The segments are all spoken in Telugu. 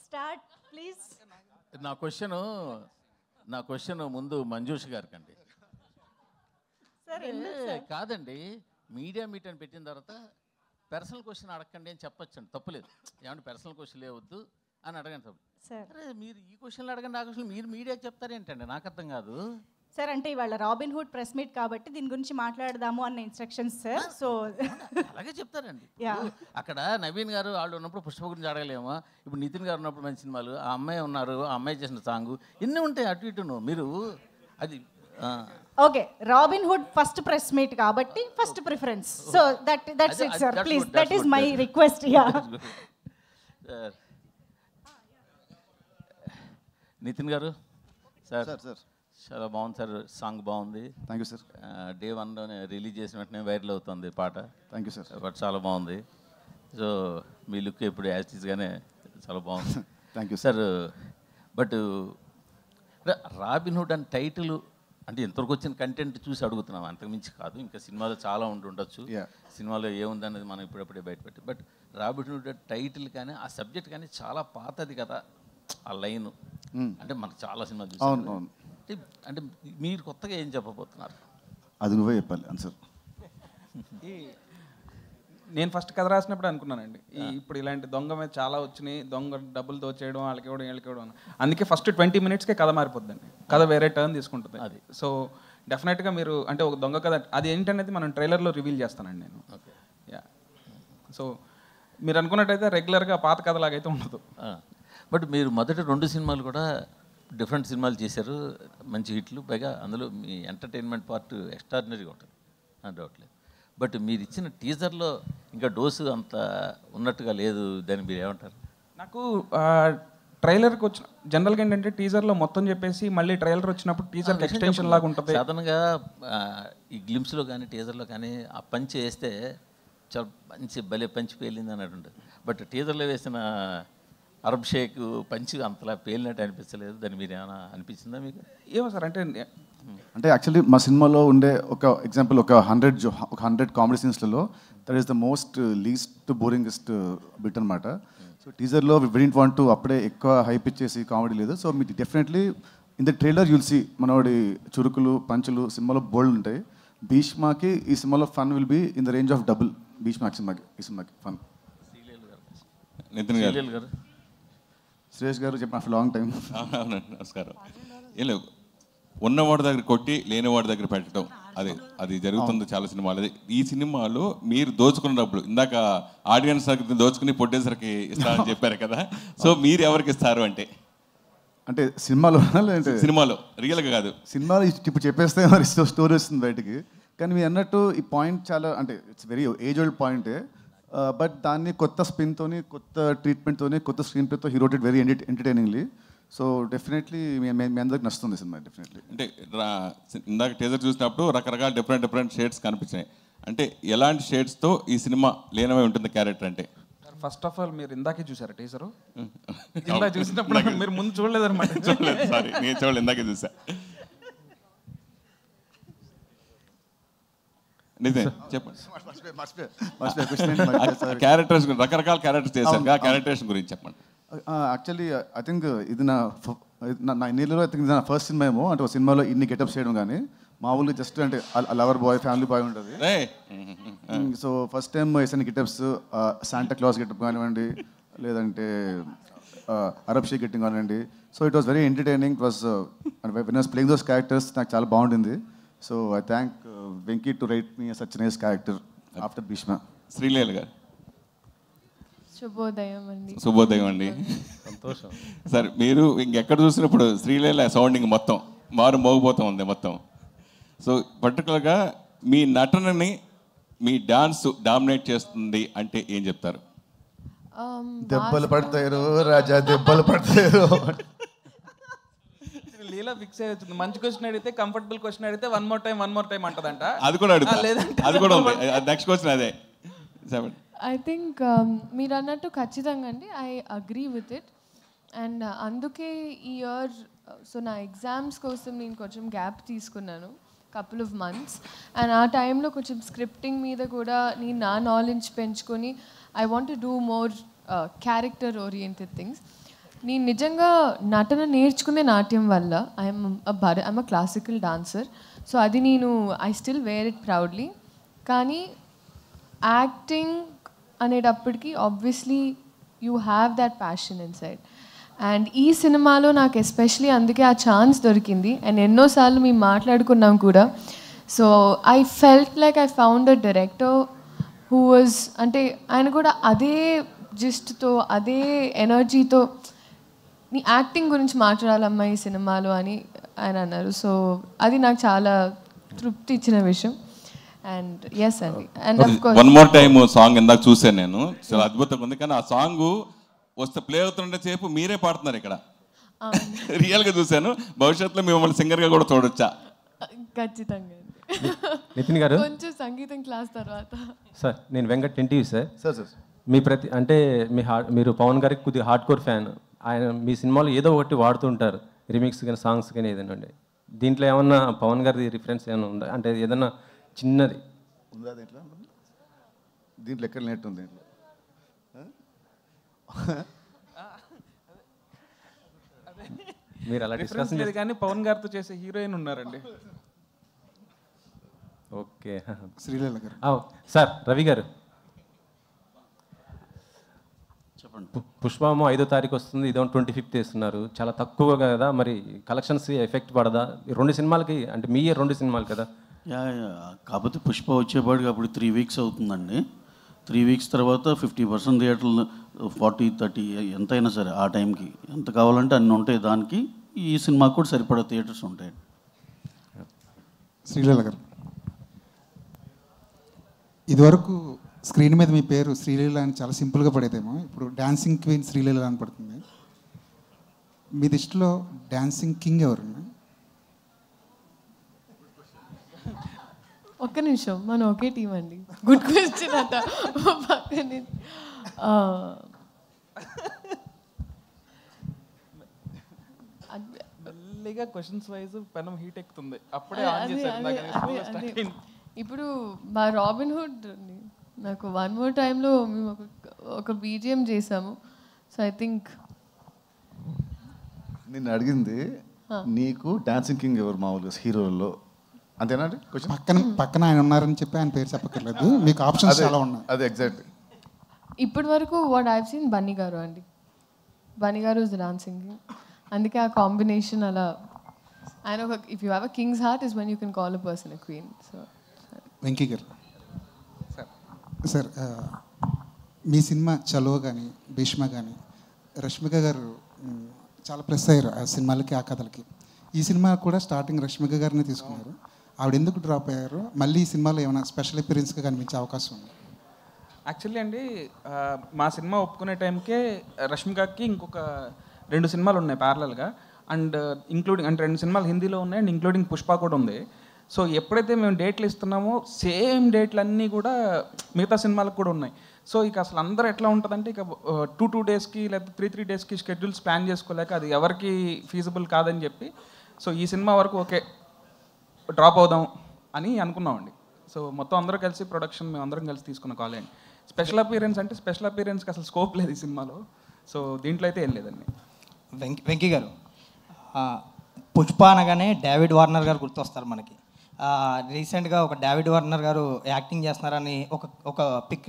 Start please. నా క్వశ్చన్ ముందు మంజుష్ గారికి అండి. కాదండి, మీడియా మీట్ అని పెట్టిన తర్వాత పర్సనల్ క్వశ్చన్ అడగండి అని చెప్పొచ్చండి, తప్పులేదు. ఏమంటే పర్సనల్ క్వశ్చన్ లేవద్దు అని అడగండి తప్పు. అరే మీరు ఈ క్వశ్చన్లు అడగండి, ఆ క్వశ్చన్ మీరు మీడియాకి చెప్తారేంటండి, నాకు అర్థం కాదు. సార్ అంటే ఇవాళ రాబిన్ హుడ్ ప్రెస్ మీట్ కాబట్టి దీని గురించి మాట్లాడదాము అన్న ఇన్స్ట్రక్షన్స్ సార్. సో అలాగే చెప్తారండి. అక్కడ నవీన్ గారు వాళ్ళు ఉన్నప్పుడు పుష్ప గురించి అడగలేమో, ఇప్పుడు నితిన్ గారు ఉన్నప్పుడు మంచి సినిమాలు, ఆ అమ్మాయి ఉన్నారు, ఆ అమ్మాయి చేసిన సాంగ్ ఇన్ని ఉంటాయి అటు ఇటును. మీరు అది okay, Robin Hood first press meet కాబట్టి first preference. So that's it sir, please, that is my request. Nithin garu sir చాలా బాగుంది సార్, సాంగ్ బాగుంది. Thank you sir. డే 1లోనే రిలీజ్ చేసిన వెంటనే వైరల్ అవుతుంది పాట. Thank you sir. బట్ చాలా బాగుంది. సో మీ లుక్ ఇప్పుడు యాస్టీస్గానే చాలా బాగుంది. Thank you sir. But robin hood అని టైటిల్ అంటే ఎంతవరకు వచ్చిన కంటెంట్ చూసి అడుగుతున్నాం, అంతకుమించి కాదు. ఇంకా సినిమాలో చాలా ఉండొచ్చు, సినిమాలో ఏముందనేది మనం ఇప్పుడప్పుడే బయటపెట్టి. బట్ రాబిన్ హుడ్ టైటిల్ కానీ ఆ సబ్జెక్ట్ కానీ చాలా పాతది కదా, ఆ లైన్ అంటే మనకు చాలా సినిమాలు చూసాం. అంటే మీరు కొత్తగా ఏం చెప్పబోతున్నారు? అది నువ్వే చెప్పాలి ఆన్సర్. నేను ఫస్ట్ కథ రాసినప్పుడు అనుకున్నానండి, ఇప్పుడు ఇలాంటి దొంగ మీద చాలా వచ్చినాయి, దొంగ డబ్బులు దోచేయడం, వాళ్ళకి ఇవ్వడం, వీళ్ళకి ఇవ్వడం. అందుకే ఫస్ట్ 20 minutesకే కథ మారిపోద్దండి, కథ వేరే టర్న్ తీసుకుంటుంది. అది సో డెఫినెట్గా మీరు అంటే ఒక దొంగ కథ అది ఏంటనేది మనం ట్రైలర్లో రివీల్ చేస్తానండి నేను. యా, సో మీరు అనుకున్నట్టయితే రెగ్యులర్గా పాత కథలాగైతే ఉండదు. బట్ మీరు మొదటి 2 సినిమాలు కూడా డిఫరెంట్ సినిమాలు చేశారు, మంచి హిట్లు. పైగా అందులో మీ ఎంటర్టైన్మెంట్ పార్ట్ ఎక్స్ట్రాడినరీగా ఉంటుంది, నా డౌట్లేదు. బట్ మీరు ఇచ్చిన టీజర్లో ఇంకా డోసు అంత ఉన్నట్టుగా లేదు, దాన్ని మీరు ఏమంటారు? నాకు ట్రైలర్కి వచ్చిన జనరల్గా ఏంటంటే టీజర్లో మొత్తం చెప్పేసి మళ్ళీ ట్రైలర్ వచ్చినప్పుడు టీజర్కి ఎక్స్టెన్షన్ లాగా ఉంటుంది. సాధారణంగా ఈ గ్లిమ్స్లో కానీ టీజర్లో కానీ ఆ పంచి వేస్తే చాలా మంచి భలే పంచి పేలింది అన్నట్టు ఉంటుంది. బట్ టీజర్లో వేసిన అరబ్ షేక్ పంచి అంతలా పేలినట్టు అనిపించలేదు, దాన్ని మీరు ఏమైనా అనిపించిందా మీకు? ఏమో సార్, అంటే యాక్చువల్లీ మా సినిమాలో ఉండే ఒక ఎగ్జాంపుల్ ఒక 100 కామెడీ సీన్స్లలో that is the most least boringest bit అనమాట. సో టీజర్లో వి డిడ్ంట్ వాంట్ టు అప్పుడే ఎక్కువ హైప్ ఇచ్చేసి కామెడీ లేదు. సో మీకు definitely in the trailer you'll see మనోడి చురుకులు పంచులు సినిమాలో బోల్డ్ ఉంటాయి. భీష్మాకి ఈ సినిమాలో fun will be in the range of double Bheeshma ఈ సినిమాకి ఫన్. నితిన్ గారు, సురేష్ గారు చెప్పిన ఆఫ్టర్ లాంగ్ టైం. అవునండి, నమస్కారం. ఏం లేవు, ఉన్నవాడి దగ్గర కొట్టి లేనివాడి దగ్గర పెట్టడం, అది జరుగుతుంది చాలా సినిమాలు. అది ఈ సినిమాలో మీరు దోచుకున్న డబ్బులు ఇందాక ఆడియన్స్ దగ్గర దోచుకుని ప్రొడ్యూసర్కి ఇస్తారని చెప్పారు కదా, సో మీరు ఎవరికి ఇస్తారు అంటే సినిమాలో సినిమాలో రియల్గా కాదు, సినిమాలో ఇప్పుడు చెప్పేస్తే మరి స్టోరీ వస్తుంది బయటికి. కానీ మీరు అన్నట్టు ఈ పాయింట్ చాలా అంటే ఇట్స్ వెరీ ఏజ్ ఓల్డ్ పాయింటే. బట్ దాన్ని కొత్త స్పిన్తోని, కొత్త ట్రీట్మెంట్తోని, కొత్త స్క్రీన్ ప్లేతో he wrote it very entertainingly. So definitely మీ అందరికి నచ్చుతుంది సినిమా డెఫినెట్లీ. అంటే ఇందాక టీజర్ చూసినప్పుడు రకరకాల డిఫరెంట్ షేడ్స్ కనిపించినాయి. అంటే ఎలాంటి షేడ్స్తో ఈ సినిమా లీనమై ఉంటుంది క్యారెక్టర్ అంటే? ఫస్ట్ ఆఫ్ ఆల్ మీరు ఇందాకే చూసారా టీజరు? ఇందాక చూసినప్పుడు మీరు ముందు చూడలేదన్నమాట. చూడలేదు, సారీ, నేను చూడలేదు, ఇందాకే చూసా. నిజే చెప్పండి, క్యారెక్టర్స్ రకరకాల క్యారెక్టర్స్ చేశారు, క్యారెక్టరేషన్ గురించి చెప్పండి. యాక్చువల్లీ ఐ థింక్ ఇది నా ఇన్నిలో ఐ థింక్ ఇది నా ఫస్ట్ సినిమా ఏమో. అంటే ఒక సినిమాలో ఇన్ని గెటప్స్ చేయడం కానీ మామూలుగా జస్ట్ అంటే లవర్ బాయ్, ఫ్యామిలీ బాయ్ ఉంటుంది. సో ఫస్ట్ టైం వేసిన గెటప్స్ శాంటా క్లాస్ గెటప్ కానివ్వండి, లేదంటే అరబ్ షేక్ గెట్టింగ్ కానివ్వండి. So it was very entertaining. It was when was playing those characters నాకు చాలా బాగుంటుంది. So I thank Venky to write me such nice character after Bheeshma. Sreeleela గారు. శుభోదయం అండి, సంతోషం. సరే, మీరు ఇంకెక్కడ చూసినప్పుడు శ్రీలీల సౌండింగ్ మొత్తం మోగిపోతూ ఉంది మొత్తం. సో పర్టికులర్గా మీ నటనని మీ డాన్స్ డామినేట్ చేస్తుంది అంటే ఏం చెప్తారు? దెబ్బలు పడతారు రాజా, దెబ్బలు పడతారు. లీలా ఫిక్స్ అయ్యి వచ్చింది. మంచి క్వశ్చన్ అడిగితే, కంఫర్టబుల్ క్వశ్చన్ అడిగితే వన్ మోర్ టైం అంటదంట. అది కూడా లేదంటే అది కూడా ఉంది. నెక్స్ట్ క్వశ్చన్ అదే. ఐ థింక్ మీరు అన్నట్టు ఖచ్చితంగా అండి, I agree with it. And అందుకే ఈ ఇయర్ సో నా ఎగ్జామ్స్ కోసం నేను కొంచెం గ్యాప్ తీసుకున్నాను, couple of months. అండ్ ఆ టైంలో కొంచెం స్క్రిప్టింగ్ మీద కూడా నేను నా నాలెడ్జ్ పెంచుకొని I want to do more character oriented things. నేను నిజంగా నటన నేర్చుకునే నాట్యం వల్ల I'm a classical dancer. So అది నేను I still wear it proudly. కానీ యాక్టింగ్ అనేటప్పటికి obviously you have that passion inside. And ఈ సినిమాలో నాకు ఎస్పెషలీ అందుకే ఆ ఛాన్స్ దొరికింది. అండ్ ఎన్నోసార్లు మేము మాట్లాడుకున్నాం కూడా. So I felt like I found a director who was, అంటే ఆయన కూడా అదే జిస్ట్తో అదే ఎనర్జీతో నీ యాక్టింగ్ గురించి మాట్లాడాలమ్మా ఈ సినిమాలో అని ఆయన అన్నారు. సో అది నాకు చాలా తృప్తి ఇచ్చిన విషయం. అండ్ ఎస్ అండి. And of course one more time song ఇందాక చూసాను నేను, చాలా అద్భుతంగా ఉంది. కానీ ఆ సాంగ్ వస్తే ప్లే అవుతుంటే సేపు మీరే పాడుతున్నారు ఇక్కడ, రియల్గా చూశాను. భవిష్యత్తులో మిమ్మల్ని సింగర్గా కూడా చూడొచ్చా? ఖచ్చితంగా. నితిన్ గారు, కొంచెం సంగీతం క్లాస్ తర్వాత. సార్ నేను వెంకట్ ఎన్టీవీ సార్. సార్ మీ అంటే మీరు పవన్ గారికి కొద్దిగా హార్డ్ కోర్ ఫ్యాన్. ఆయన మీ సినిమాలో ఏదో ఒకటి వాడుతుంటారు, రిమిక్స్ కానీ సాంగ్స్ కానీ ఏదైనా అండి. దీంట్లో ఏమన్నా పవన్ గారి రిఫరెన్స్ ఏమైనా ఉందా? అంటే ఏదన్నా చిన్నది ఉందా దీంట్లో ఎక్కడ నెట్ ఉంది? మీరు అలా డిస్కస్ లేదు కానీ పవన్ గారితో చేసే హీరోయిన్ ఉన్నారండి. ఓకే శ్రీలీల గారు. సార్ రవి గారు, చెప్పండి. పుష్పము 5వ తారీఖు వస్తుంది, ఇదో 25th వేస్తున్నారు. చాలా తక్కువ కదా, మరి కలెక్షన్స్ ఎఫెక్ట్ పడదా? 2 సినిమాలకి అంటే మీ 2 సినిమాలు కదా. కాకపోతే పుష్ప వచ్చేపాటికి అప్పుడు 3 వీక్స్ అవుతుందండి. 3 వీక్స్ తర్వాత 50% థియేటర్లు 40-30 ఎంతైనా సరే ఆ టైంకి ఎంత కావాలంటే అన్నీ ఉంటాయి. దానికి ఈ సినిమాకి కూడా సరిపడా థియేటర్స్ ఉంటాయి. శ్రీలీల గారు, ఇదివరకు స్క్రీన్ మీద మీ పేరు శ్రీలీల అని చాలా సింపుల్గా పడేదేమో, ఇప్పుడు డాన్సింగ్ క్వీన్ శ్రీలీల అని పడుతుంది. మీ దృష్టిలో డాన్సింగ్ కింగ్ ఎవరు? ఒక్క నిమిషం, మనం ఒకే టీం అండి. గుడ్ క్వశ్చన్ అట. మెల్లిగా క్వశ్చన్స్ వైజ్ పెనం హీట్ ఎక్కుతుంది, అప్పుడే ఆన్ చేశారు. ఇప్పుడు మా రాబిన్ హుడ్ నాకు వన్ మోర్ టైంలో మేము ఒక బీజిఎం చేసాము. సో ఐ థింక్ నిన్ను అడిగింది నీకు డాన్సింగ్ కింగ్ ఎవరు మామూలుగా హీరోల్లో, అంతేనా? పక్కన ఆయన ఉన్నారని చెప్పి ఆయన పేరు చెప్పక్కర్లేదు, మీకు ఆప్షన్స్ చాలా ఉన్నాయి. అదే ఎగ్జాక్ట్. ఇప్పటి వరకు వాట్ ఐవ్ సీన్ బన్నీ గారు అండి. బన్నీ గారు ఇస్ డాన్సింగ్ కింగ్. అందుకే ఆ కాంబినేషన్ అలా ఆయన ఒక if you have a king's heart is when you can call a person a queen. So Venky గారు, సార్ మీ సినిమా చలో కానీ భీష్మ కానీ రష్మిక గారు చాలా ప్లస్ అయ్యారు ఆ సినిమాలకి, ఆ కథలకి. ఈ సినిమా కూడా స్టార్టింగ్ రష్మిక గారిని తీసుకున్నారు. ఆవిడ ఎందుకు డ్రాప్ అయ్యారు? మళ్ళీ ఈ సినిమాలో ఏమైనా స్పెషల్ అపియరెన్స్గా కనిపించే అవకాశం ఉంది? యాక్చువల్లీ అండి, మా సినిమా ఒప్పుకునే టైంకే రష్మికకి ఇంకొక 2 సినిమాలు ఉన్నాయి ప్యారలల్గా. అండ్ ఇంక్లూడింగ్ అంటే 2 సినిమాలు హిందీలో ఉన్నాయి అండ్ ఇంక్లూడింగ్ పుష్ప కూడా ఉంది. సో ఎప్పుడైతే మేము డేట్లు ఇస్తున్నామో సేమ్ డేట్లు అన్నీ కూడా మిగతా సినిమాలకు కూడా ఉన్నాయి. సో ఇక అసలు అందరూ ఎట్లా ఉంటుందంటే ఇక 2 డేస్కి లేదా 3 డేస్కి షెడ్యూల్స్ ప్లాన్ చేసుకోలేక అది ఎవరికి ఫీజిబుల్ కాదని చెప్పి సో ఈ సినిమా వరకు ఓకే డ్రాప్ అవుదాం అని అనుకున్నామండి. సో మొత్తం అందరూ కలిసి ప్రొడక్షన్ మేము అందరం కలిసి తీసుకున్న కాల్ అండి. స్పెషల్ అపియరెన్స్ అంటే స్పెషల్ అపియరెన్స్కి అసలు స్కోప్ లేదు ఈ సినిమాలో. సో దీంట్లో అయితే ఏం లేదండి. వెంకీ గారు, పుష్ప అనగానే డేవిడ్ వార్నర్ గారు గుర్తొస్తారు మనకి. రీసెంట్గా ఒక డేవిడ్ వార్నర్ గారు యాక్టింగ్ చేస్తున్నారని ఒక పిక్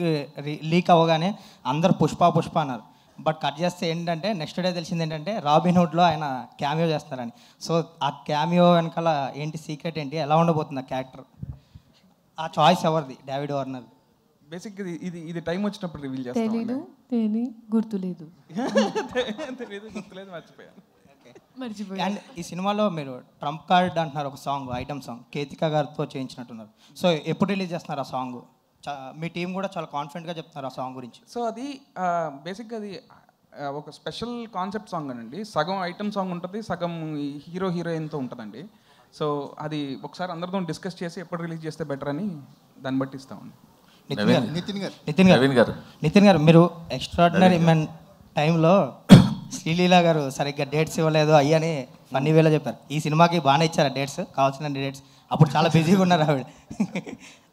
లీక్ అవ్వగానే అందరు పుష్ప అన్నారు. బట్ కట్ చేస్తే ఏంటంటే నెక్స్ట్ డే తెలిసింది ఏంటంటే రాబిన్ హుడ్లో ఆయన క్యామియో చేస్తున్నారని. సో ఆ క్యామియో వెనకాల ఏంటి సీక్రెట్ ఏంటి, ఎలా ఉండబోతుంది ఆ క్యారెక్టర్? ఆ చాయిస్ ఎవరిది? David Warner. బేసిక్గా ఇది టైం వచ్చినప్పుడు రివీల్ చేస్తాం. గుర్తులేదు, మర్చిపోయాను. అండ్ ఈ సినిమాలో మీరు ట్రంప్ కార్డ్ అంటున్నారు, ఒక సాంగ్ ఐటమ్ సాంగ్ కేతికా గారితో చేయించినట్టున్నారు. సో ఎప్పుడు రిలీజ్ చేస్తున్నారు ఆ సాంగ్? మీ టీం కూడా చాలా కాన్ఫిడెంట్గా చెప్తున్నారు ఆ సాంగ్ గురించి. సో అది బేసిక్గా అది ఒక స్పెషల్ కాన్సెప్ట్ సాంగ్ అండి. సగం ఐటమ్ సాంగ్ ఉంటుంది, సగం హీరోయిన్తో ఉంటుందండి. సో అది ఒకసారి అందరితో డిస్కస్ చేసి ఎప్పుడు రిలీజ్ చేస్తే బెటర్ అని దాన్ని బట్టి ఇస్తామండి. నితిన్ గారు, మీరు ఎక్స్ట్రాడినరీ మెన్ టైంలో శ్రీలీల గారు సరిగ్గా డేట్స్ ఇవ్వలేదు అయ్యని ఫన్నీ వేలో చెప్పారు. ఈ సినిమాకి బాగానే ఇచ్చారా డేట్స్, కావాల్సిన డేట్స్? అప్పుడు చాలా బిజీగా ఉన్నారు ఆవిడ.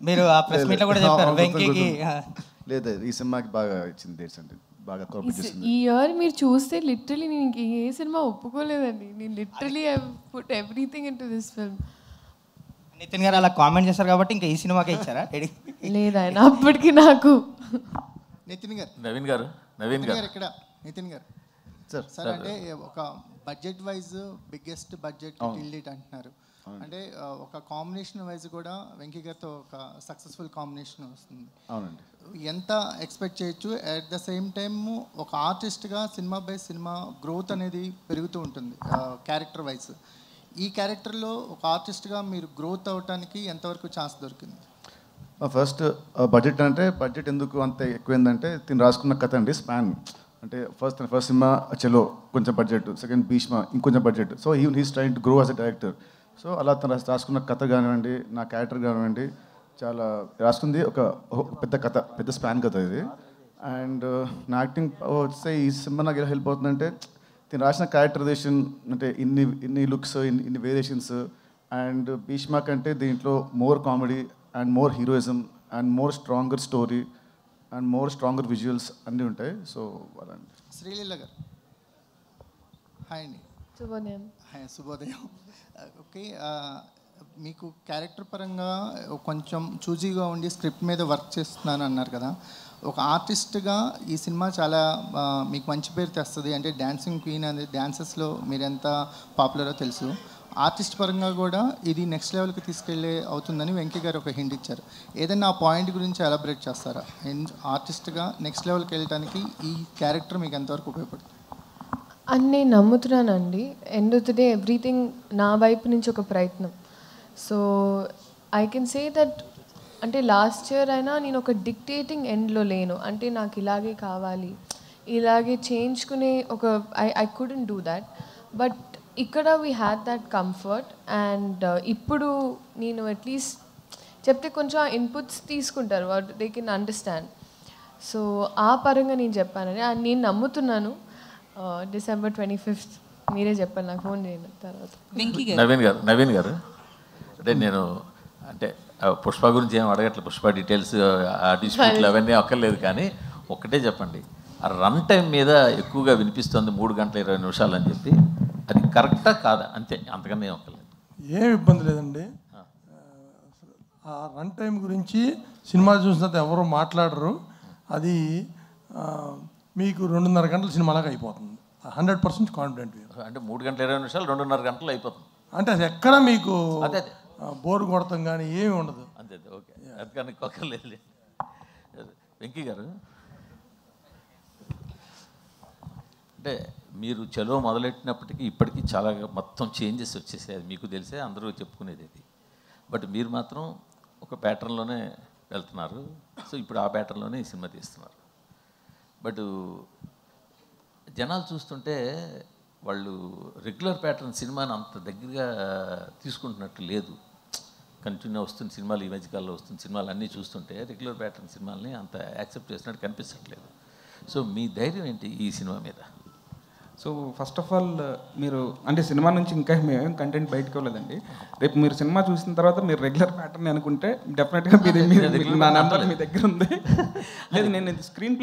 మీరు ఆ ప్రెస్ మీట్లో కూడా చెప్పారు వెంకీకి. లేదు, ఈ సినిమాకి బాగా ఇచ్చింది డేట్స్. అంటే బాగా కోఆపరేట్ చేసింది. ఈ ఇయర్ మీరు చూస్తే లిటరలీ నేను ఇంక ఏ సినిమా ఒప్పుకోలేదండి. నేను literally I put everything into this film. Nithin గారు అలా కామెంట్ చేశారు కాబట్టి ఇంకా ఈ సినిమాకే ఇచ్చారా? లేదు ఆయన అప్పటికి నాకు నితిన్ గారు నవీన్ గారు ఇక్కడ నితిన్ గారు సార్ అంటే ఒక budget wise biggest budget till date అంటున్నారు. అంటే ఒక కాంబినేషన్ వైజ్ కూడా వెంకీ గారితో ఒక సక్సెస్ఫుల్ కాంబినేషన్ వస్తుంది. అవునండి. ఎంత ఎక్స్పెక్ట్ చేయొచ్చు? అట్ ద సేమ్ టైమ్ ఒక ఆర్టిస్ట్గా సినిమా బై సినిమా గ్రోత్ అనేది పెరుగుతూ ఉంటుంది క్యారెక్టర్ వైజ్. ఈ క్యారెక్టర్లో ఒక ఆర్టిస్ట్గా మీరు గ్రోత్ అవ్వటానికి ఎంతవరకు ఛాన్స్ దొరికింది? ఫస్ట్ బడ్జెట్ అంటే బడ్జెట్ ఎందుకు అంత ఎక్కువైందంటే తిని రాసుకున్న కథ అండి. స్పాన్ అంటే ఫస్ట్ సినిమా చలో కొంచెం బడ్జెట్, సెకండ్ భీష్మ ఇంకొంచెం budget. So he's train to grow as a director. So అలా తను రాసుకున్న కథ కానివ్వండి, నా క్యారెక్టర్ కానివ్వండి, చాలా రాసుకుంది ఒక పెద్ద కథ, పెద్ద స్పాన్ కథ ఇది. అండ్ నా యాక్టింగ్ వస్తే ఈ సినిమా నాకు ఎలా హెల్ప్ అవుతుందంటే తిను రాసిన క్యారెక్టరైజేషన్ అంటే ఇన్ని లుక్స్, ఇన్ని వేరియేషన్స్. అండ్ భీష్మ కంటే దీంట్లో more comedy and more heroism and more stronger story and more stronger visuals అన్నీ ఉంటాయి. సో అలాంటి శ్రీలీల గారు హాయ్ అండి. శుభోదయం. శుభోదయం. ఓకే, మీకు క్యారెక్టర్ పరంగా కొంచెం చూజీగా ఉండి స్క్రిప్ట్ మీద వర్క్ చేస్తున్నాను అన్నారు కదా. ఒక ఆర్టిస్ట్గా ఈ సినిమా చాలా మీకు మంచి పేరు తెస్తుంది. అంటే డ్యాన్సింగ్ క్వీన్ అనేది డ్యాన్సెస్లో మీరు ఎంత పాపులరో తెలుసు. ఆర్టిస్ట్ పరంగా కూడా ఇది నెక్స్ట్ లెవెల్కి తీసుకెళ్ళే అవుతుందని వెంకీ గారు ఒక హింట్ ఇచ్చారు. ఏదైనా ఆ పాయింట్ గురించి ఎలాబరేట్ చేస్తారా? ఆర్టిస్ట్గా నెక్స్ట్ లెవెల్కి వెళ్ళడానికి ఈ క్యారెక్టర్ మీకు ఎంతవరకు ఉపయోగపడుతుంది అని నేను నమ్ముతున్నానండి. End of the day everything నా వైపు నుంచి ఒక ప్రయత్నం. So I can say that అంటే లాస్ట్ ఇయర్ అయినా నేను ఒక డిక్టేటింగ్ ఎండ్లో లేను. అంటే నాకు ఇలాగే కావాలి, ఇలాగే చేయించుకునే ఒక I couldn't do that. But ఇక్కడ we had that comfort. And ఇప్పుడు నేను అట్లీస్ట్ చెప్తే కొంచెం ఇన్పుట్స్ తీసుకుంటారు, what they can understand. So ఆ పరంగా నేను చెప్పానని నేను నమ్ముతున్నాను. December 25th మీరే చెప్పండి, నాకు ఫోన్ చేయండి తర్వాత. నవీన్ గారు అంటే నేను అంటే పుష్ప గురించి ఏం అడగట్లేదు, పుష్ప డీటెయిల్స్ ఆ డిస్ప్యూట్లు అవన్నీ అక్కర్లేదు. కానీ ఒక్కటే చెప్పండి, ఆ రన్ టైం మీద ఎక్కువగా వినిపిస్తుంది 3 గంటల 20 నిమిషాలు అని చెప్పి, అది కరెక్టా కాదా? అంతే, అంతకన్నా ఏం అక్కర్లేదు. ఏం ఇబ్బంది లేదండి. ఆ రన్ టైం గురించి సినిమా చూసినంత ఎవరు మాట్లాడరు. అది మీకు 2.5 గంటల సినిమాలాగా అయిపోతుంది. 100% కాన్ఫిడెంట్. అంటే 3 గంటల 20 నిమిషాలు 2.5 గంటలు అయిపోతుంది. అంటే అది ఎక్కడ మీకు బోర్ కొడతాం కానీ ఏమి ఉండదు. అంతే, ఓకే, అది కానీ ఒక్కర్లేదు. వెంకీ గారు అంటే మీరు చలో మొదలెట్టినప్పటికీ ఇప్పటికీ చాలా మొత్తం చేంజెస్ వచ్చేసాయి, అది మీకు తెలిసే, అందరూ చెప్పుకునేది ఇది. బట్ మీరు మాత్రం ఒక ప్యాటర్న్లోనే వెళ్తున్నారు. సో ఇప్పుడు ఆ ప్యాటర్న్లోనే ఈ సినిమా తీస్తున్నారు. బట్ జనాలు చూస్తుంటే వాళ్ళు రెగ్యులర్ ప్యాటర్న్ సినిమాని అంత దగ్గరగా తీసుకుంటున్నట్టు లేదు. కంటిన్యూ వస్తున్న సినిమాలు, ఈ మధ్యకాలంలో వస్తున్న సినిమాలు అన్నీ చూస్తుంటే రెగ్యులర్ ప్యాటర్న్ సినిమాలని అంత యాక్సెప్ట్ చేసినట్టు కనిపించట్లేదు. సో మీ ధైర్యం ఏంటి ఈ సినిమా మీద? సో ఫస్ట్ ఆఫ్ ఆల్ మీరు అంటే సినిమా నుంచి ఇంకా మేమేం కంటెంట్ బయటకు వెళ్ళలేదండి. రేపు మీరు సినిమా చూసిన తర్వాత మీరు రెగ్యులర్ ప్యాటర్న్ అనుకుంటే డెఫినెట్గా నా నెంబర్ మీ దగ్గర ఉంది. లేదు, నేను స్క్రీన్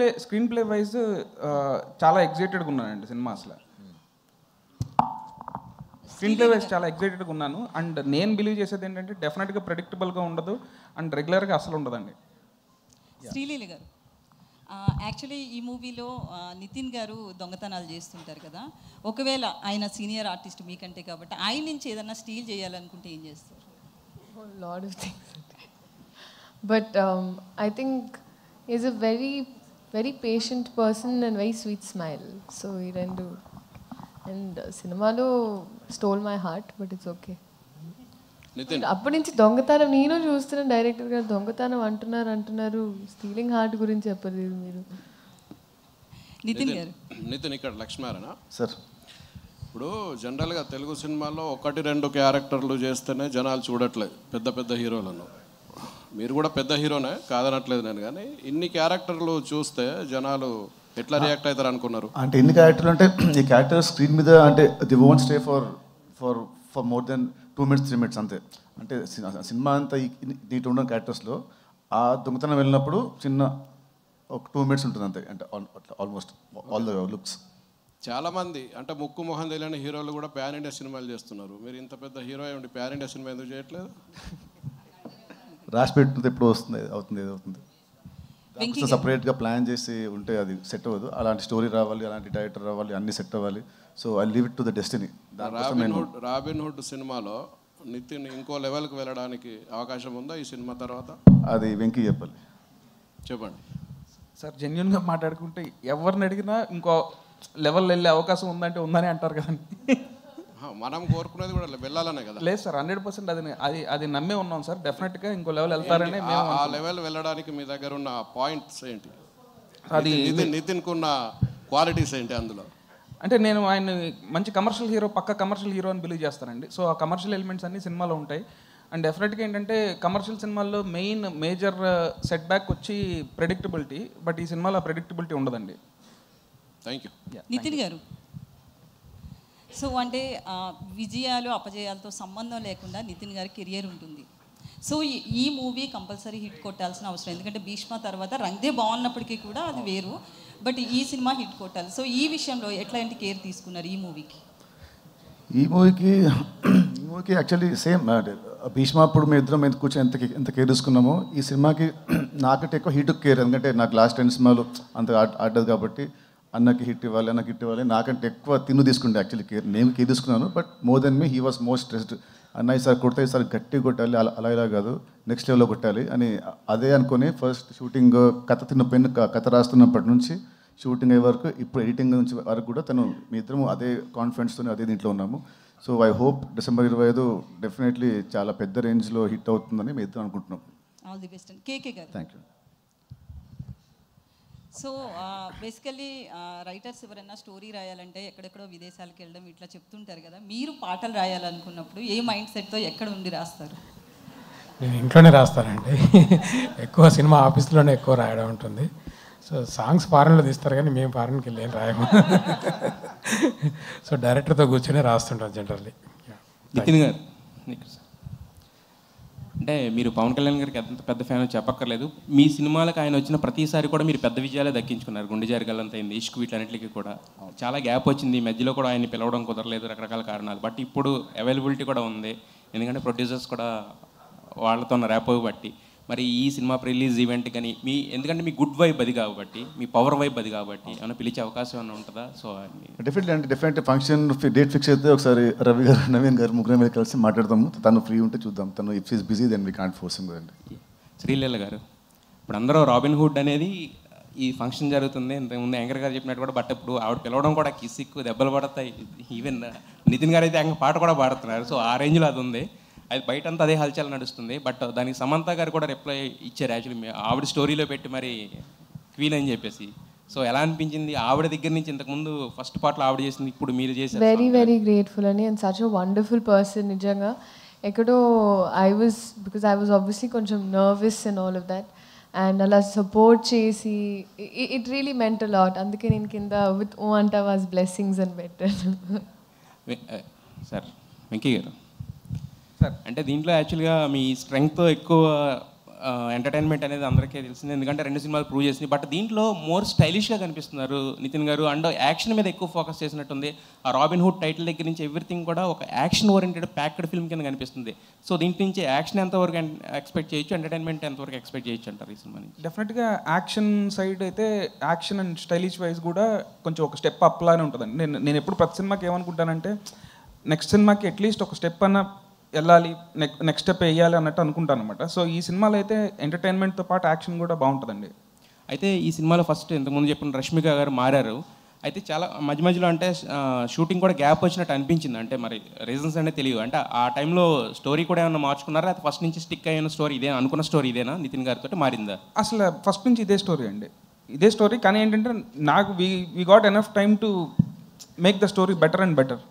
ప్లే వైజ్ చాలా ఎగ్జైటెడ్గా ఉన్నానండి సినిమా. అసలు స్క్రీన్ ప్లే వైజ్ చాలా ఎగ్జైటెడ్గా ఉన్నాను. అండ్ నేను బిలీవ్ చేసేది ఏంటంటే డెఫినెట్గా ప్రెడిక్టబుల్గా ఉండదు అండ్ రెగ్యులర్గా అసలు ఉండదండి. శ్రీలీల గారు, యాక్చువల్లీ ఈ మూవీలో నితిన్ గారు దొంగతనాలు చేస్తుంటారు కదా. ఒకవేళ ఆయన సీనియర్ ఆర్టిస్ట్ మీకంటే కాబట్టి ఆయన నుంచి ఏదన్నా స్టీల్ చేయాలనుకుంటే ఏం చేస్తారు? Lot of things. But I think is a very very patient person and very sweet smile. So ఈ రెండు. అండ్ సినిమాలో stole my heart, but it's okay. అప్పటి నుంచి దొంగతనం నేను చూస్తున్నాను. డైరెక్టర్ గారు దొంగతనం అంటున్నారు, స్టీలింగ్ హార్ట్ గురించి చెప్పలేదు మీరు. నితిన్ ఇక్కడ లక్ష్మారాయణ సార్. ఇప్పుడు జనరల్గా తెలుగు సినిమాల్లో 1-2 క్యారెక్టర్లు చేస్తేనే జనాలు చూడట్లేదు పెద్ద పెద్ద హీరోలను. మీరు కూడా పెద్ద హీరోనే కాదనట్లేదు నేను, కానీ ఇన్ని క్యారెక్టర్లు చూస్తే జనాలు ఎట్లా రియాక్ట్ అవుతారు అనుకున్నారు? అంటే ఎన్ని క్యారెక్టర్లు అంటే ఈ క్యారెక్టర్ స్క్రీన్ మీద అంటే the won't stay for more than 2 minutes 3 minutes అంతే. అంటే సినిమా అంతా దీంట్లో ఉన్న క్యారెక్టర్స్లో ఆ దొంగతనం వెళ్ళినప్పుడు చిన్న ఒక 2 minutes ఉంటుంది అంతే, అంటే ఆల్మోస్ట్ ఆల్ ద లుక్స్. చాలామంది అంటే ముక్కు మొహం తెలియని హీరోలు కూడా ప్యాన్ ఇండియా సినిమాలు చేస్తున్నారు. మీరు ఇంత పెద్ద హీరో ఉండి ప్యాన్ ఇండియా సినిమా ఎందుకు చేయట్లేదు? రాసి పెట్టినది ఎప్పుడు వస్తుంది, అవుతుంది. సపరేట్గా ప్లాన్ చేసి ఉంటే అది సెట్ అవ్వదు. అలాంటి స్టోరీ రావాలి, అలాంటి డైరెక్టర్ రావాలి, అన్ని సెట్ అవ్వాలి. So I leave it to the destiny. Robin hood సినిమాలో నితిన్ ఇంకో లెవెల్కి వెళ్ళడానికి అవకాశం ఉందా ఈ సినిమా తర్వాత? అది వెంకీ చెప్పాలి. చెప్పండి సార్. జెన్యున్గా మాట్లాడుకుంటే ఎవరిని అడిగినా ఇంకో లెవెల్ వెళ్ళే అవకాశం ఉందంటే ఉందని అంటారు కదండి. మనం కోరుకునేది కూడా వెళ్ళాలనే కదా. లేదు సార్, 100% అది నమ్మే ఉన్నాం సార్. డెఫినెట్గా ఇంకో లెవెల్ వెళ్తారని మేము. ఆ లెవెల్ వెళ్ళడానికి మీ దగ్గర ఉన్న పాయింట్స్ ఏంటి? అది నితిన్కు ఉన్న క్వాలిటీస్ ఏంటి అందులో? అంటే నేను ఆయన మంచి కమర్షియల్ హీరో, పక్క కమర్షియల్ హీరో అని బిలీవ్ చేస్తానండి. సో ఆ కమర్షియల్ ఎలిమెంట్స్ అన్ని సినిమాలో ఉంటాయి. అండ్ డెఫినెట్గా ఏంటంటే కమర్షియల్ సినిమాల్లో మేజర్ సెట్ బ్యాక్ వచ్చి ప్రెడిక్టబిలిటీ. బట్ ఈ సినిమాలో ఆ ప్రెడిక్టబిలిటీ ఉండదండి. Thank you. నితిన్ గారు, సో అంటే విజయాలు అపజయాలతో సంబంధం లేకుండా నితిన్ గారి కెరియర్ ఉంటుంది. సో ఈ మూవీ కంపల్సరీ హిట్ కొట్టాల్సిన అవసరం, ఎందుకంటే భీష్మ తర్వాత రంగ్దే బాగున్నప్పటికీ కూడా అది వేరు, బట్ ఈ సినిమా హిట్ కొట్టాలి. సో ఈ విషయంలో ఎట్లాంటి కేర్ తీసుకున్నారు ఈ మూవీకి? ఈ మూవీకి యాక్చువల్లీ సేమ్ భీష్మ అప్పుడు మేము ఇద్దరం ఎంత కూర్చొని ఎంత కేర్ తీసుకున్నామో ఈ సినిమాకి నాకంటే ఎక్కువ హిట్ కేర్. ఎందుకంటే నాకు లాస్ట్ 10 సినిమాలు అంత ఆడదు కాబట్టి అన్నకి హిట్ ఇవ్వాలి, నాకంటే ఎక్కువ తీసుకుంటే యాక్చువల్లీ కేర్. నేను కేర్ తీసుకున్నాను, but more than me he was most stressed. అన్న ఈసారి కొడితే ఈసారి గట్టి కొట్టాలి, అలా ఇలా కాదు నెక్స్ట్ లెవెల్లో కొట్టాలి అని అదే అనుకుని ఫస్ట్ షూటింగ్ కథ రాస్తున్నప్పటి నుంచి షూటింగ్ అయ్యే వరకు ఇప్పుడు ఎడిటింగ్ నుంచి వరకు కూడా మీ ఇద్దరం అదే కాన్ఫిడెన్స్తో అదే దీంట్లో ఉన్నాము. So I hope December 25 definitely చాలా పెద్ద రేంజ్లో హిట్ అవుతుందని మేము ఇద్దరం అనుకుంటున్నాం. All the best. KK garu. Thank you. So basically writers ఎవరైనా స్టోరీ రాయాలంటే ఎక్కడెక్కడో విదేశాలకు వెళ్ళడం ఇట్లా చెప్తుంటారు కదా, మీరు పాటలు రాయాలనుకున్నప్పుడు ఏ మైండ్ సెట్తో ఎక్కడ ఉండి రాస్తారు? నేను ఇంట్లోనే రాస్తానండి. ఎక్కువ సినిమా ఆఫీస్లోనే ఎక్కువ రాయడం ఉంటుంది. సో సాంగ్స్ ఫారెన్లో తీస్తారు కానీ మేము ఫారెన్కి వెళ్ళి ఏం రాయము. సో డైరెక్టర్తో కూర్చొని రాస్తుంటాం జనరల్లీ. నితిన్ గారు, అంటే మీరు పవన్ కళ్యాణ్ గారికి ఎంత పెద్ద ఫ్యాన్ చెప్పక్కర్లేదు. మీ సినిమాలకు ఆయన వచ్చిన ప్రతిసారి కూడా మీరు పెద్ద విజయాలే దక్కించుకున్నారు. గుండె జారిగల్లంత అయింది, ఇష్క్, వీటన్నిటికీ కూడా చాలా గ్యాప్ వచ్చింది. మధ్యలో కూడా ఆయన్ని పిలవడం కుదరలేదు, రకరకాల కారణాలు. బట్ ఇప్పుడు అవైలబిలిటీ కూడా ఉంది, ఎందుకంటే ప్రొడ్యూసర్స్ కూడా వాళ్ళతో ఉన్న ర్యాప్ బట్టి. మరి ఈ సినిమా రిలీజ్ ఈవెంట్ కానీ ఎందుకంటే మీ గుడ్ వైబ్ అది కాబట్టి, మీ పవర్ వైబ్ అది కాబట్టి ఏమైనా పిలిచే అవకాశం ఏమైనా ఉంటుందా? So definitely function date fix అయితే ఒకసారి రవి గారు, నవీన్ గారు ముగ్గురు మీద కలిసి మాట్లాడదాము. తను ఫ్రీ ఉంటే చూద్దాం. తను if is busy then we can't force him కదండి. శ్రీలీల గారు, ఇప్పుడు అందరూ రాబిన్ హుడ్ అనేది ఈ ఫంక్షన్ జరుగుతుంది, ఇంతకుముందు యాంకర్ గారు చెప్పినట్టు కూడా. బట్ ఇప్పుడు ఆవిడ పిలవడం కూడా కిసిక్కు దెబ్బలు పడతాయి. ఈవెన్ నితిన్ గారు అయితే ఆయన పాట కూడా పాడుతున్నారు. సో ఆ రేంజ్లో అది ఉంది. అది బయట అంతా అదే హల్చల్ నడుస్తుంది. బట్ దానికి సమంత గారు కూడా రిప్లై ఇచ్చారు యాక్చువల్లీ, ఆవిడ స్టోరీలో పెట్టి మరి క్వీన్ అని చెప్పేసి. సో ఎలా అనిపించింది ఆవిడ దగ్గర నుంచి? ఇంతకుముందు ఫస్ట్ పార్ట్లో ఆవిడ చేసింది, ఇప్పుడు మీరు చేశారు. వెరీ గ్రేట్ఫుల్ అని. And such a wonderful person. నిజంగా ఎక్కడో ఐ వాజ్ ఆబ్వియస్లీ కొంచెం nervous and all of that. And అలా సపోర్ట్ చేసి it really meant a lot. అందుకే నేను కింద విత్ ఓ అంటా వాజ్ బ్లెస్సింగ్స్ అని పెట్టాను. సార్ వెంకీ గారు, అంటే దీంట్లో యాక్చువల్గా మీ స్ట్రెంగ్త్ ఎక్కువ ఎంటర్టైన్మెంట్ అనేది అందరికీ తెలిసింది, ఎందుకంటే 2 సినిమాలు ప్రూవ్ చేసింది. బట్ దీంట్లో మోర్ స్టైలిష్గా కనిపిస్తున్నారు నితిన్ గారు. అండ్ యాక్షన్ మీద ఎక్కువ ఫోకస్ చేసినట్టుంది. ఆ రాబిన్ హుడ్ టైటిల్ దగ్గర నుంచి ఎవ్రీథింగ్ కూడా ఒక యాక్షన్ ఓరియంటెడ్ ప్యాక్డ్ ఫిల్మ్ కింద కనిపిస్తుంది. సో దీంట్ నుంచి యాక్షన్ ఎంతవరకు ఎక్స్పెక్ట్ చేయొచ్చు, ఎంటర్టైన్మెంట్ ఎంతవరకు ఎక్స్పెక్ట్ చేయొచ్చు అంటారు ఈ సినిమా నుంచి? డెఫినెట్గా యాక్షన్ సైడ్ అయితే యాక్షన్ అండ్ స్టైలిష్ వైజ్ కూడా కొంచెం ఒక స్టెప్ అప్ లానే ఉంటుందండి. నేను ఎప్పుడు ప్రతి సినిమాకి ఏమనుకుంటానంటే నెక్స్ట్ సినిమాకి అట్లీస్ట్ ఒక స్టెప్ అన్న వెళ్ళాలి, నెక్స్ట్ స్టెప్ వేయాలి అన్నట్టు అనుకుంటాను అనమాట. సో ఈ సినిమాలో అయితే ఎంటర్టైన్మెంట్తో పాటు యాక్షన్ కూడా బాగుంటుందండి. అయితే ఈ సినిమాలో ఫస్ట్ ఇంతకుముందు చెప్పిన రష్మిక గారు మారారు. అయితే చాలా మధ్యలో అంటే షూటింగ్ కూడా గ్యాప్ వచ్చినట్టు అనిపించింది. అంటే మరి రీజన్స్ అనేది తెలియదు. అంటే ఆ టైంలో స్టోరీ కూడా ఏమన్నా మార్చుకున్నారా? అది ఫస్ట్ నుంచి స్టిక్ అయిన స్టోరీ ఇదే అనుకున్న స్టోరీ ఇదేనా నితిన్ గారితో మారిందా? అసలు ఫస్ట్ నుంచి ఇదే స్టోరీ అండి, ఇదే స్టోరీ. కానీ ఏంటంటే నాకు we got enough time to make the story better and better.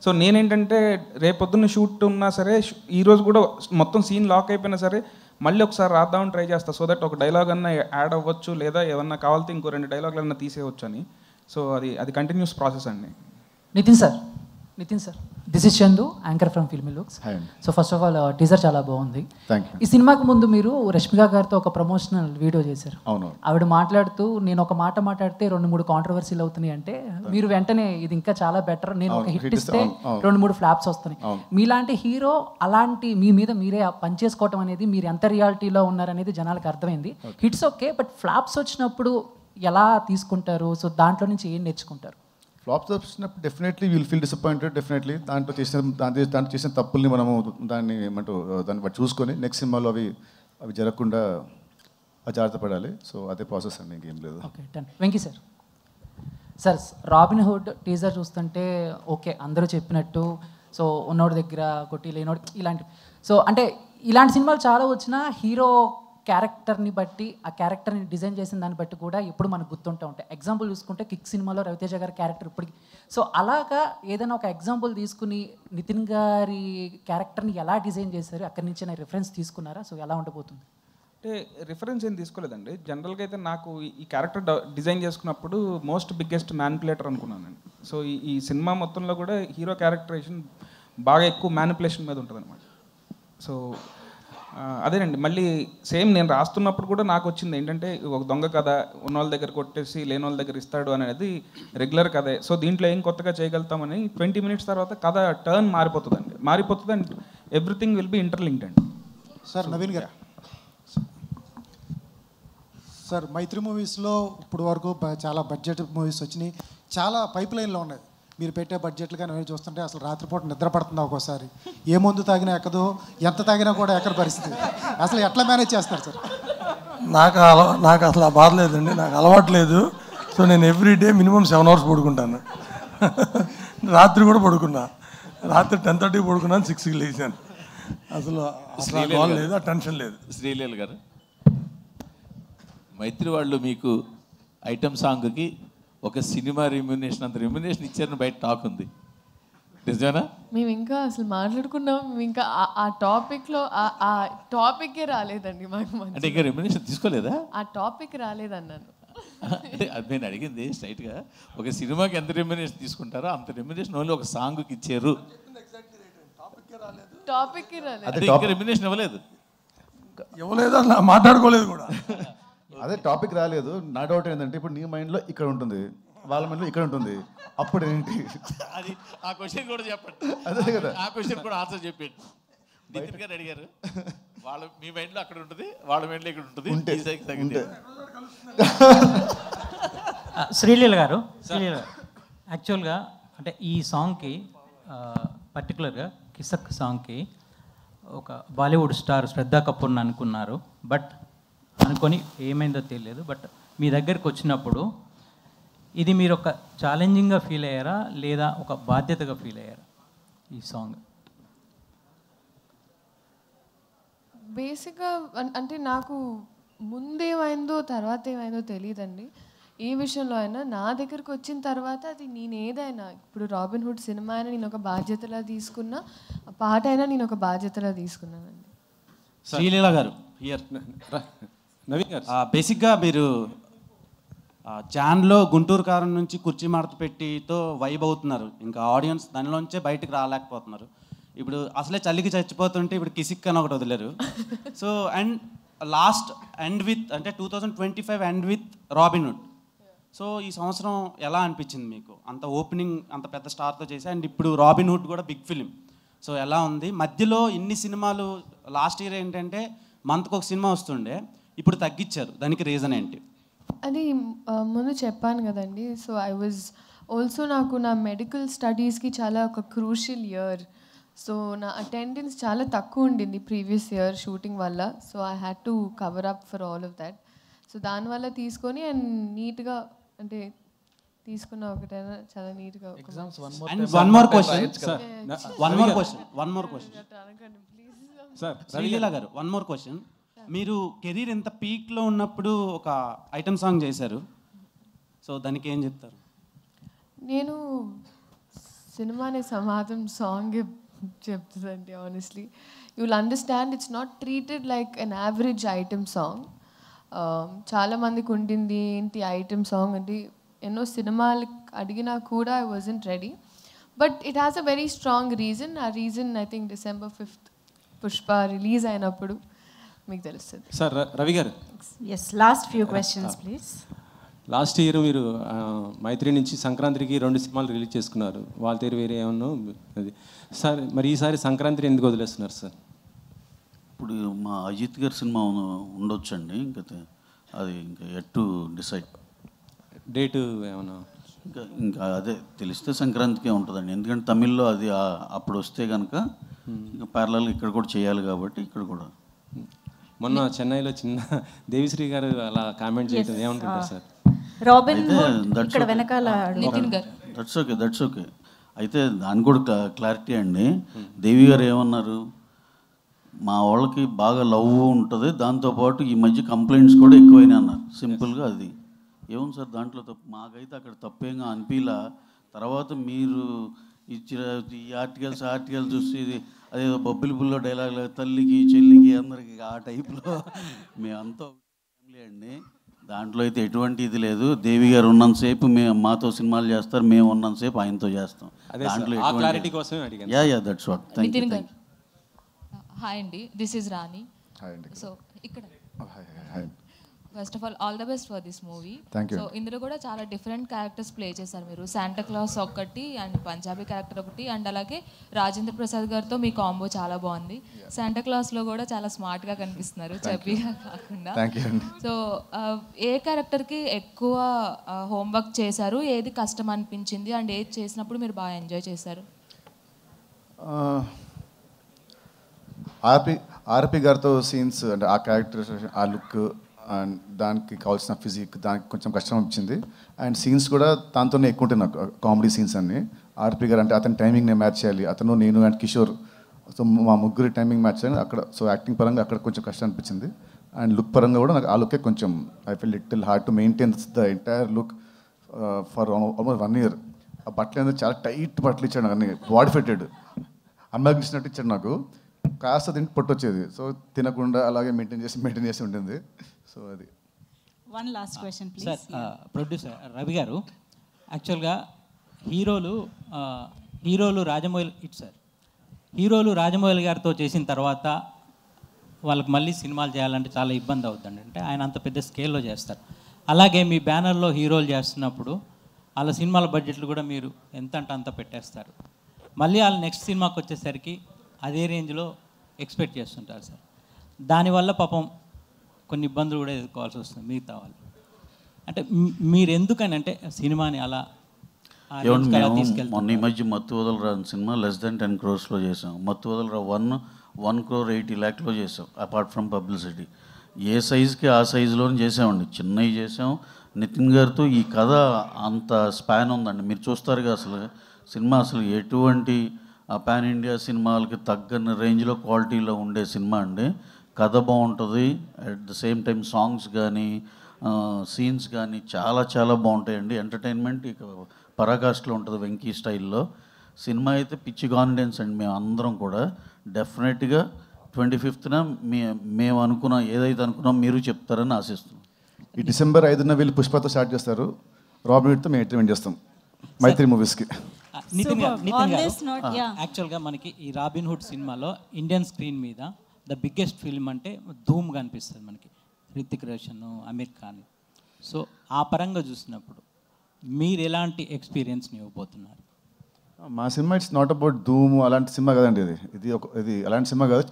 So నేనేంటంటే రేపొద్దున్న షూట్ ఉన్నా సరే, ఈరోజు కూడా మొత్తం సీన్ లాక్ అయిపోయినా సరే మళ్ళీ ఒకసారి రాద్దామని ట్రై చేస్తా. సో దట్ ఒక డైలాగ్ అన్నా యాడ్ అవ్వచ్చు, లేదా ఏమన్నా కావాలితే ఇంకో 2 డైలాగులు అన్నా తీసేయవచ్చు అని. సో అది కంటిన్యూస్ ప్రాసెస్ అండి. Nithin sir, Nithin sir, this is Chandu, anchor from Filmy Looks. So first of all teaser చాలా బాగుంది. ఈ సినిమాకి ముందు మీరు రష్మిక గారితో ఒక ప్రమోషనల్ వీడియో చేశారు. అవును. ఆవిడ మాట్లాడుతూ నేను ఒక మాట మాట్లాడితే 2-3 కాంట్రవర్సీలు అవుతున్నాయి అంటే మీరు వెంటనే ఇది ఇంకా చాలా బెటర్, నేను ఒక హిట్ ఇస్తే 2-3 ఫ్లాప్స్ వస్తున్నాయి. మీలాంటి హీరో అలాంటి మీ మీద మీరే పనిచేసుకోవటం అనేది మీరు ఎంత రియాలిటీలో ఉన్నారనేది జనాలకు అర్థమైంది. హిట్స్ ఓకే, బట్ ఫ్లాప్స్ వచ్చినప్పుడు ఎలా తీసుకుంటారు? సో దాంట్లో నుంచి ఏం నేర్చుకుంటారు? ఫ్లాప్స్ వచ్చినప్పుడు definitely will feel disappointed. Definitely దాంట్లో చేసిన తప్పుల్ని మనము దాన్ని బట్టి చూసుకొని నెక్స్ట్ సినిమాలో అవి జరగకుండా జాగ్రత్త పడాలి. సో అదే ప్రాసెస్ అండి, ఇంకేం లేదు. Okay, done. Venky sir, sir robin hood teaser చూస్తుంటే ఓకే అందరూ చెప్పినట్టు, సో ఉన్నోడి దగ్గర కొట్టి లేనోడి ఇలాంటి, సో అంటే ఇలాంటి సినిమాలు చాలా వచ్చినా హీరో క్యారెక్టర్ని బట్టి ఆ క్యారెక్టర్ని డిజైన్ చేసిన దాన్ని బట్టి కూడా ఎప్పుడు మనకు గుర్తుంటూ ఉంటాయి. ఎగ్జాంపుల్ చూసుకుంటే కిక్ సినిమాలో రవితేజ గారి క్యారెక్టర్ ఇప్పటికి, సో అలాగా ఏదైనా ఒక ఎగ్జాంపుల్ తీసుకుని నితిన్ గారి క్యారెక్టర్ని ఎలా డిజైన్ చేశారు, అక్కడి నుంచి రిఫరెన్స్ తీసుకున్నారా? సో ఎలా ఉండబోతుంది? అంటే రిఫరెన్స్ ఏం తీసుకోలేదండి. జనరల్గా అయితే నాకు ఈ క్యారెక్టర్ డిజైన్ చేసుకున్నప్పుడు మోస్ట్ బిగ్గెస్ట్ మ్యానిపులేటర్ అనుకున్నానండి. సో ఈ సినిమా మొత్తంలో కూడా హీరో క్యారెక్టరేషన్ బాగా ఎక్కువ మ్యానిపులేషన్ మీద ఉంటుంది అనమాట. సో అదేనండి, మళ్ళీ సేమ్ నేను రాస్తున్నప్పుడు కూడా నాకు వచ్చింది ఏంటంటే ఒక దొంగ కథ, ఉన్న వాళ్ళ దగ్గర కొట్టేసి లేని వాళ్ళ దగ్గర ఇస్తాడు అనేది రెగ్యులర్ కథే. సో దీంట్లో ఏం కొత్తగా చేయగలుగుతామని 20 minutes తర్వాత కథ టర్న్ మారిపోతుంది and everything will be interlinked అండి. సార్ నవీన్ గారు, సార్ మైత్రి మూవీస్లో ఇప్పుడు వరకు చాలా బడ్జెట్ మూవీస్ వచ్చినాయి, చాలా పైప్ లైన్లో ఉన్నాయి. మీరు పెట్టే బడ్జెట్లు కానీ అవి చూస్తుంటే అసలు రాత్రిపూట నిద్ర పడుతుంది ఒక్కోసారి. ఏ మందు తాగినా ఎక్కదు, ఎంత తాగినా కూడా ఎక్కడ పరిస్థితి. అసలు ఎట్లా మేనేజ్ చేస్తారు సార్? నాకు అసలు ఆ బాధ లేదండి, నాకు అలవాటు లేదు. సో నేను ఎవ్రీడే మినిమం 7 hours పడుకుంటాను. రాత్రి కూడా పడుకున్నా, రాత్రి 10:30 పడుకున్నాను, 6కి లేచాను. అసలు లేదు, ఆ టెన్షన్ లేదు. శ్రీలీల గారు, మైత్రి వాళ్ళు మీకు ఐటమ్ సాంగ్కి ఒక సినిమా రెమ్యునేషన్ అంత రెమ్యునేషన్ ఇచ్చారని బయట టాక్ ఉంది, నిజమేనా? మేము ఇంకా అసలు మాట్లాడుకున్నాం, మేము ఇంకా ఆ టాపిక్లో ఆ టాపిక్కే రాలేదండి మాకు. అంటే ఇంకా రెమ్యునేషన్ తీసుకోలేదా? ఆ టాపిక్ రాలేదన్నాను. అంటే అది నేను అడిగింది స్ట్రైట్గా, ఒక సినిమాకి ఎంత రెమ్యునేషన్ తీసుకుంటారో అంత రెమ్యునేషన్ ఓన్లీ ఒక సాంగ్కి ఇచ్చారు. టాపిక్కి రాలేదు, అంటే ఇంకా రెమ్యునేషన్ ఇవ్వలేదు అలా మాట్లాడుకోలేదు కూడా. అదే టాపిక్ రాలేదు. నా డౌట్ ఏంటంటే ఇప్పుడు నీ మైండ్లో ఇక్కడ ఉంటుంది, వాళ్ళ మైండ్లో ఇక్కడ ఉంటుంది, అప్పుడు ఏంటి? అది ఆ క్వశ్చన్ కూడా చెప్పండి. అదే కదా, ఆ క్వశ్చన్ కూడా ఆన్సర్ చెప్పండి. నితిన్ గారు అడిగారు, మీ మైండ్లో అక్కడ ఉంటుంది, వాళ్ళ మైండ్లో ఇక్కడ ఉంటుంది. శ్రీలీల గారు, యాక్చువల్గా అంటే ఈ సాంగ్కి పర్టికులర్గా కిసక్ సాంగ్కి ఒక బాలీవుడ్ స్టార్ శ్రద్ధా కపూర్ని అనుకున్నారు, బట్ అనుకొని ఏమైందో తెలియదు. బట్ మీ దగ్గరికి వచ్చినప్పుడు ఇది మీరు ఒక ఛాలెంజింగ్గా ఫీల్ అయ్యారా లేదా ఒక బాధ్యతగా ఫీల్ అయ్యారా ఈ సాంగ్? బేసిక్గా అంటే నాకు ముందేమైందో తర్వాత ఏమైందో తెలియదండి. ఏ విషయంలో అయినా నా దగ్గరకు వచ్చిన తర్వాత అది నేను ఏదైనా, ఇప్పుడు రాబిన్ హుడ్ సినిమా అయినా నేను ఒక బాధ్యతలా తీసుకున్నా, పాట అయినా నేను ఒక బాధ్యతలా తీసుకున్నానండి. శ్రీలీల గారు, నవీన్ గారు, బేసిక్గా మీరు జాన్లో గుంటూరు కారం నుంచి కుర్చీ మడత పెట్టితో వైబ్ అవుతున్నారు, ఇంకా ఆడియన్స్ దానిలోంచే బయటకు రాలేకపోతున్నారు. ఇప్పుడు అసలే చలికి చచ్చిపోతుంటే ఇప్పుడు కిసిక్ అని ఒకటి వదిలేరు. So and last end with అంటే 2025 end with Robin Hood. So ఈ సంవత్సరం ఎలా అనిపించింది మీకు? అంత ఓపెనింగ్ అంత పెద్ద స్టార్తో చేసి, అండ్ ఇప్పుడు రాబిన్ హుడ్ కూడా బిగ్ ఫిలిం. సో ఎలా ఉంది? మధ్యలో ఇన్ని సినిమాలు, లాస్ట్ ఇయర్ ఏంటంటే మంత్కి ఒక సినిమా వస్తుండే, ఇప్పుడు తగ్గించారు, దానికి రీజన్ ఏంటి? అది ముందు చెప్పాను కదండి. సో ఐ వాజ్ ఆల్సో, నాకు నా మెడికల్ స్టడీస్కి చాలా ఒక క్రూషియల్ ఇయర్. సో నా అటెండెన్స్ చాలా తక్కువ ఉండింది ప్రీవియస్ ఇయర్ షూటింగ్ వల్ల. So I had to cover up for all of that. So దానివల్ల తీసుకొని అండ్ నీట్గా అంటే తీసుకున్న ఒకటైనా చాలా నీట్గా. శ్రీలీల గారు, వన్ మోర్ క్వశ్చన్. మీరు కెరీర్ ఎంత పీక్లో ఉన్నప్పుడు ఒక ఐటమ్ సాంగ్ చేశారు, సో దానికి ఏం చెప్తారు? నేను సినిమానే సమాధం సాంగ్ చెప్తుందండి. Honestly you will understand it's not treated like an average item song. చాలామందికి ఉండింది ఏంటి ఐటమ్ సాంగ్ అంటే, ఎన్నో సినిమాలు అడిగినా కూడా I wasn't ready. But it has a very strong reason. ఆ reason I think December 5th Pushpa release అయినప్పుడు మీకు తెలుస్తుంది. Sir Ravi garu, yes, last few questions please. Last year మీరు మైత్రి నుంచి సంక్రాంతికి 2 సినిమాలు రిలీజ్ చేసుకున్నారు. వాళ్ళ తీరు వేరే ఏమన్నా అది సార్, మరి ఈసారి సంక్రాంతిని ఎందుకు వదిలేస్తున్నారు సార్? ఇప్పుడు మా అజిత్ గారి సినిమా ఉండొచ్చండి, ఇంకా అది ఇంకా ఎట్ టు డిసైడ్ డేటు ఏమన్నా. ఇంకా అదే తెలిస్తే సంక్రాంతికే ఉంటుందండి, ఎందుకంటే తమిళ్లో అది అప్పుడు వస్తే కనుక ఇంకా ప్యారలల్ ఇక్కడ కూడా చేయాలి కాబట్టి ఇక్కడ కూడా. మొన్న చెన్నైలో చిన్న దేవిశ్రీ గారు అలా కామెంట్ చేయడం ఏమనుకుంటారు సార్? రాబిన్ ఇక్కడ వెనకాల దట్స్ ఓకే. అయితే దాని కూడా క్లారిటీ అండి. దేవి గారు ఏమన్నారు, మా వాళ్ళకి బాగా లవ్ ఉంటుంది, దాంతోపాటు ఈ మధ్య కంప్లైంట్స్ కూడా ఎక్కువైనా అన్నారు. సింపుల్గా అది ఏముంది సార్ దాంట్లో తప్పు? మాకైతే అక్కడ తప్పేంగా అనిపిలా. తర్వాత మీరు ఇచ్చిన ఈ ఆర్టికల్స్ చూసి అదేదో బొబ్బిలి బుల్లో డైలాగ్ తల్లికి చెల్లికి అందరికి ఆ టైప్లో మేమంతా ఫ్యామిలీ అండి. దాంట్లో అయితే ఎటువంటి ఇది లేదు. దేవి గారు ఉన్నంతసేపు మేము మాతో సినిమాలు చేస్తారు, మేము ఉన్నంతసేపు ఆయనతో చేస్తాం. దాంట్లో that's what. Thank you. Hi అండి, దిస్ ఈజ్ రాణి. సో ఇక్కడ first of all the best for this movie. So ఇందులో కూడా చాలా డిఫరెంట్ క్యారెక్టర్స్ ప్లే చేశారు మీరు. శాంటా క్లాస్ ఒకటి అండ్ పంజాబీ క్యారెక్టర్ ఒకటి, అండ్ అలాగే రాజేంద్ర ప్రసాద్ గారితో మీ కాంబో చాలా బాగుంది. శాంటా క్లాస్లో కూడా చాలా స్మార్ట్గా కనిపిస్తున్నారు, చెప్పిగా కాకుండా. సో ఏ క్యారెక్టర్కి ఎక్కువ హోంవర్క్ చేశారు, ఏది కష్టం అనిపించింది, అండ్ ఏది చేసినప్పుడు మీరు బాగా ఎంజాయ్ చేశారు? ఆర్పి గారితో సీన్స్ అంటే ఆ క్యారెక్టర్, ఆ లుక్ అండ్ దానికి కావాల్సిన ఫిజిక్, దానికి కొంచెం కష్టం అనిపించింది. అండ్ సీన్స్ కూడా దాంతోనే ఎక్కువ ఉంటాయి నాకు, కామెడీ సీన్స్ అన్ని. ఆర్పి గారు అంటే అతని టైమింగ్ నేను మ్యాచ్ చేయాలి, అతను నేను అండ్ కిషోర్, సో మా ముగ్గురి టైమింగ్ మ్యాచ్ చేయాలి అక్కడ. సో యాక్టింగ్ పరంగా అక్కడ కొంచెం కష్టం అనిపించింది. అండ్ లుక్ పరంగా కూడా నాకు ఆ లుకే కొంచెం I feel little hard to maintain the entire look for almost 1 year. ఆ బట్టలు అనేది చాలా టైట్ బట్టలు ఇచ్చాడు నాకు, అన్ని బాడీ ఫిట్టెడ్ అమ్మాయికి ఇచ్చినట్టు ఇచ్చాడు నాకు. కాస్త తింటే పొట్టు వచ్చేది, సో తినకుండా అలాగే మెయింటైన్ చేసి ఉంటుంది. సో అది. One last question please. Sir producer Ravi గారు, యాక్చువల్గా హీరోలు రాజమౌళి గారితో చేసిన తర్వాత వాళ్ళకి మళ్ళీ సినిమాలు చేయాలంటే చాలా ఇబ్బంది అవుతుంది. అంటే ఆయన అంత పెద్ద స్కేల్లో చేస్తారు. అలాగే మీ బ్యానర్లో హీరోలు చేస్తున్నప్పుడు వాళ్ళ సినిమాల బడ్జెట్లు కూడా మీరు ఎంత అంటే అంత పెట్టేస్తారు. మళ్ళీ వాళ్ళ నెక్స్ట్ సినిమాకి వచ్చేసరికి అదే రేంజ్లో ఎక్స్పెక్ట్ చేస్తుంటారు సార్. దానివల్ల పాపం కొన్ని ఇబ్బందులు కూడా ఎదుర్కోవాల్సి వస్తుంది మిగతా వాళ్ళు. అంటే మీరు ఎందుకని అంటే సినిమాని అలా మొన్న ఈ మధ్య మత్తు వదలరా సినిమా less than 10 crores చేసాం. మత్తు వదలరా 1 crore 80 lakhs చేసాం, అపార్ట్ ఫ్రమ్ పబ్లిసిటీ. ఏ సైజుకి ఆ సైజులోనే చేసామండి, చిన్నవి చేసాం. నితిన్ గారితో ఈ కథ అంత స్పాన్ ఉందండి, మీరు చూస్తారుగా. అసలు సినిమా అసలు ఎటువంటి పాన్ ఇండియా సినిమాలకి తగ్గని రేంజ్లో క్వాలిటీలో ఉండే సినిమా అండి. కథ బాగుంటుంది, at the same time songs కానీ సీన్స్ కానీ చాలా చాలా బాగుంటాయండి. ఎంటర్టైన్మెంట్ ఇక పరాకాష్ఠలో ఉంటుంది వెంకీ స్టైల్లో. సినిమా అయితే పిచ్చి కాన్ఫిడెన్స్ అండి. మేము అందరం కూడా డెఫినెట్గా 25th మేము అనుకున్నాం, ఏదైతే అనుకున్నాం మీరు చెప్తారని ఆశిస్తున్నాం. ఈ December 5న వీళ్ళు పుష్పతో స్టార్ట్ చేస్తారు, రాబిన్ హుడ్తో మేము ఎంటర్టైన్మెంట్ చేస్తాం మైత్రి మూవీస్కి. నితిన్ గారు, యాక్చువల్గా మనకి ఈ రాబిన్ హుడ్ సినిమాలో ఇండియన్ స్క్రీన్ మీద ద బిగ్గెస్ట్ ఫిల్మ్ అంటే ధూమ్గా అనిపిస్తుంది మనకి, రితిక్ రోషన్, అమీర్ ఖాన్. సో ఆ పరంగా చూసినప్పుడు మీరు ఎలాంటి ఎక్స్పీరియన్స్ని ఇవ్వబోతున్నారు? మా సినిమా ఇట్స్ నాట్ అబౌట్ ధూమ్ అలాంటి సినిమా కదండి. ఇది అలాంటి సినిమా కాదు.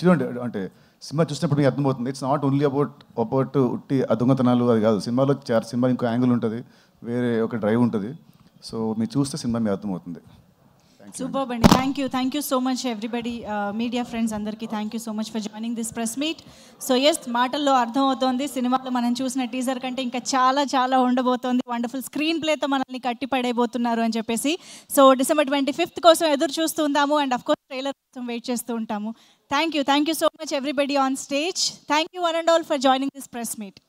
చూడండి, అంటే సినిమా చూసినప్పుడు మీకు అర్థమవుతుంది. ఇట్స్ నాట్ ఓన్లీ అబౌట్ ఉట్టి దొంగతనాలు అది కాదు. సినిమాలో సినిమా ఇంకో యాంగిల్ ఉంటుంది, వేరే ఒక డ్రైవ్ ఉంటుంది. సో మీరు చూస్తే సినిమా మీకు అర్థమవుతుంది. సూపర్ అండి. Thank you so much everybody, media friends అందరికీ thank you so much for joining this press meet. So yes, మాటల్లో అర్థమవుతోంది సినిమాలో మనం చూసిన టీజర్ కంటే ఇంకా చాలా చాలా ఉండబోతోంది. వండర్ఫుల్ స్క్రీన్ ప్లేతో మనల్ని కట్టిపడైపోతున్నారు అని చెప్పేసి. సో December 25th కోసం ఎదురు చూస్తూ ఉందాము, అండ్ అఫ్ కోర్స్ ట్రైలర్ కోసం వెయిట్ చేస్తూ ఉంటాము. Thank you so much everybody on stage. Thank you one and all for joining this press meet.